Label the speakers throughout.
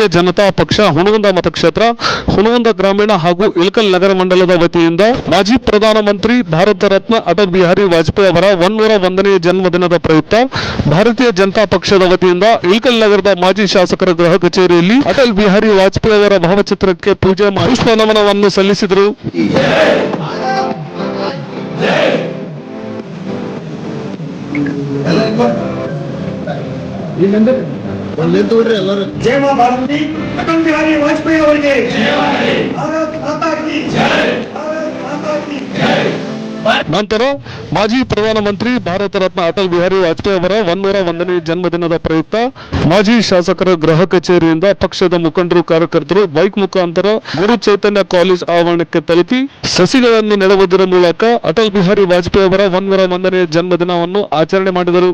Speaker 1: ಭಾರತೀಯ ಜನತಾ ಪಕ್ಷ ಹುನಗುಂದ ಮತಕ್ಷೇತ್ರ, ಹುನಗುಂದ ಗ್ರಾಮೀಣ ಹಾಗೂ ಇಳಕಲ್ ನಗರ ಮಂಡಲದ ವತಿಯಿಂದ ಮಾಜಿ ಪ್ರಧಾನಮಂತ್ರಿ ಭಾರತ ರತ್ನ ಅಟಲ್ ಬಿಹಾರಿ ವಾಜಪೇಯಿ ಅವರ 101ನೇ ಜನ್ಮದಿನದ ಪ್ರಯುಕ್ತ ಭಾರತೀಯ ಜನತಾ ಪಕ್ಷದ ವತಿಯಿಂದ ಇಳಕಲ್ ನಗರದ ಮಾಜಿ ಶಾಸಕರ ಗೃಹ ಕಚೇರಿಯಲ್ಲಿ ಅಟಲ್ ಬಿಹಾರಿ ವಾಜಪೇಯಿ ಅವರ ಭಾವಚಿತ್ರಕ್ಕೆ ಪೂಜೆ ಮಾಡಿ ಪುಷ್ಪ ನಮನವನ್ನು ಸಲ್ಲಿಸಿದರು.
Speaker 2: ಜೈ ಮಾ ಭಾರತಿ ಅಟಲ್ ಬಿಹಾರಿ ವಾಜಪೇಯಿ ಅವರಿಗೆ ಭಾರತ್ ಮಾತಾ ಕಿ ಜೈ.
Speaker 1: ನಂತರ ಮಾಜಿ ಪ್ರಧಾನಮಂತ್ರಿ ಭಾರತ ರತ್ನ ಅಟಲ್ ಬಿಹಾರಿ ವಾಜಪೇಯಿ ಅವರ 101ನೇ ಜನ್ಮದಿನದ ಪ್ರಯುಕ್ತ ಮಾಜಿ ಶಾಸಕರ ಗೃಹ ಕಚೇರಿಯಿಂದ ಪಕ್ಷದ ಮುಖಂಡರು, ಕಾರ್ಯಕರ್ತರು ಬೈಕ್ ಮುಖಾಂತರ ಗುರು ಚೈತನ್ಯ ಕಾಲೇಜ್ ಆವರಣಕ್ಕೆ ತಲುಪಿ ಸಸಿಗಳನ್ನು ನೆಡುವುದರ ಮೂಲಕ ಅಟಲ್ ಬಿಹಾರಿ ವಾಜಪೇಯಿ ಅವರ 101ನೇ ಜನ್ಮದಿನವನ್ನು ಆಚರಣೆ ಮಾಡಿದರು.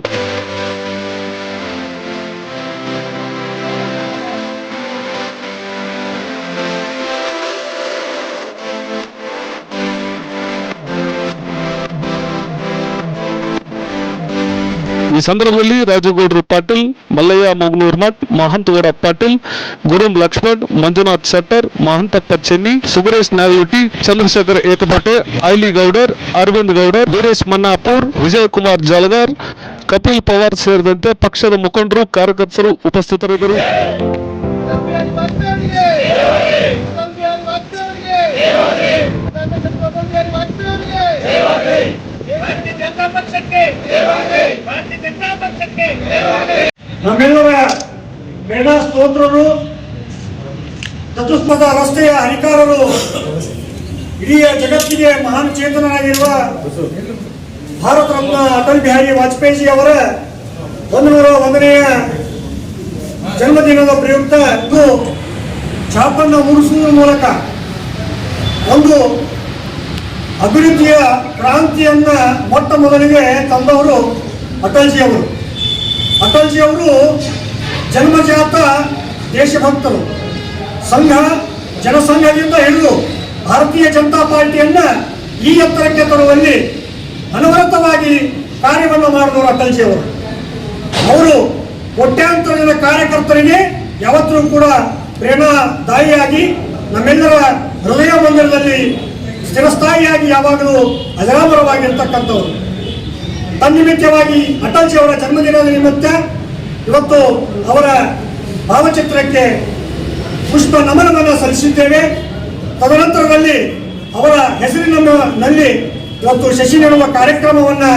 Speaker 1: ಈ ಸಂದರ್ಭದಲ್ಲಿ ರಾಜಗೌಡರು ಪಾಟೀಲ್, ಮಲ್ಲಯ್ಯ ಮುಗ್ನೂರ್ ಮಠ್, ಮಹಂತಗೌಡ ಪಾಟೀಲ್, ಗುರುಂ ಲಕ್ಷ್ಮಣ್, ಮಂಜುನಾಥ್ ಶೆಟ್ಟರ್, ಮಹಂತಪ್ಪ ಚೆನ್ನಿ, ಸುಗರೇಶ್ ನಾಗಲುಟಿ, ಚಂದ್ರಶೇಖರ್ ಏಕಭಟೆ, ಐಲಿ ಗೌಡರ್, ಅರವಿಂದ್ ಗೌಡರ್, ವೀರೇಶ್ ಮನ್ನಾಪುರ್, ವಿಜಯ್ ಕುಮಾರ್ ಜಾಲಗಾರ್, ಕಪಿಲ್ ಪವಾರ್ ಸೇರಿದಂತೆ ಪಕ್ಷದ ಮುಖಂಡರು, ಕಾರ್ಯಕರ್ತರು ಉಪಸ್ಥಿತರಿದ್ದರು.
Speaker 2: ನಮ್ಮೆಲ್ಲರ ಬೇಡ ಸ್ತೋತ್ರರು, ಚತುಷ್ಪಥ ರಸ್ತೆಯ ಹರಿಕಾರರು, ಇಡೀ ಜಗತ್ತಿಗೆ ಮಹಾನ್ ಚೇತನರಾಗಿರುವ ಭಾರತ ರತ್ನ ಅಟಲ್ ಬಿಹಾರಿ ವಾಜಪೇಯಿ ಅವರ 101ನೆಯ ಜನ್ಮದಿನದ ಪ್ರಯುಕ್ತ ಛಾಪನ್ನು ಮೂಡಿಸುವುದರ ಮೂಲಕ ಒಂದು ಅಭಿವೃದ್ಧಿಯ ಕ್ರಾಂತಿಯನ್ನ ಮೊಟ್ಟ ಮೊದಲಿಗೆ ತಂದವರು ಅಟಲ್ಜಿ ಅವರು. ಅಟಲ್ಜಿ ಅವರು ಜನ್ಮಜಾತ ದೇಶಭಕ್ತರು. ಜನಸಂಘದಿಂದ ಹಿಡಿದು ಭಾರತೀಯ ಜನತಾ ಪಾರ್ಟಿಯನ್ನ ಈ ಎತ್ತರಕ್ಕೆ ತರುವಲ್ಲಿ ಅನವರತವಾಗಿ ಕಾರ್ಯವನ್ನು ಮಾಡಿದವರು ಅಟಲ್ಜಿ ಅವರು. ಅವರು ಕೋಟ್ಯಾಂತರ ಜನ ಕಾರ್ಯಕರ್ತರಿಗೆ ಯಾವತ್ತೂ ಕೂಡ ಪ್ರೇರಣಾದಾಯಿಯಾಗಿ ನಮ್ಮೆಲ್ಲರ ಹೃದಯ ಮಂದಿರದಲ್ಲಿ ಸ್ಥಿರಸ್ಥಾಯಿಯಾಗಿ ಯಾವಾಗಲೂ ಅಜರಾಮರವಾಗಿರ್ತಕ್ಕಂಥವರು. ತನ್ನಿಮಿತ್ತವಾಗಿ ಅಟಲ್ಜಿ ಅವರ ಜನ್ಮದಿನದ ನಿಮಿತ್ತ ಇವತ್ತು ಅವರ ಭಾವಚಿತ್ರಕ್ಕೆ ಪುಷ್ಪ ನಮನವನ್ನು ಸಲ್ಲಿಸಿದ್ದೇವೆ. ತದನಂತರದಲ್ಲಿ ಅವರ ಹೆಸರಿನಲ್ಲಿ ಇವತ್ತು ಶಶಿ ನೆಡುವ ಕಾರ್ಯಕ್ರಮವನ್ನು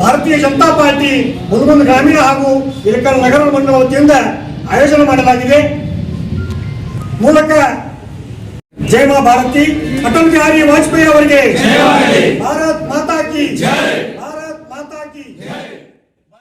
Speaker 2: ಭಾರತೀಯ ಜನತಾ ಪಾರ್ಟಿ ಹುನಗುಂದ ಗ್ರಾಮೀಣ ಹಾಗೂ ಇಳಕಲ್ ನಗರ ಮಂಡಲ ವತಿಯಿಂದ ಆಯೋಜನೆ ಮಾಡಲಾಗಿದೆ. ಮೂಲಕ ಜೈ ಮಾ ಭಾರತಿ ಅಟಲ್ ಬಿಹಾರಿ ವಾಜಪೇಯಿ ಅವರಿಗೆ ಭಾರತ್ ಮಾತಾ ಕಿ ಜೈ.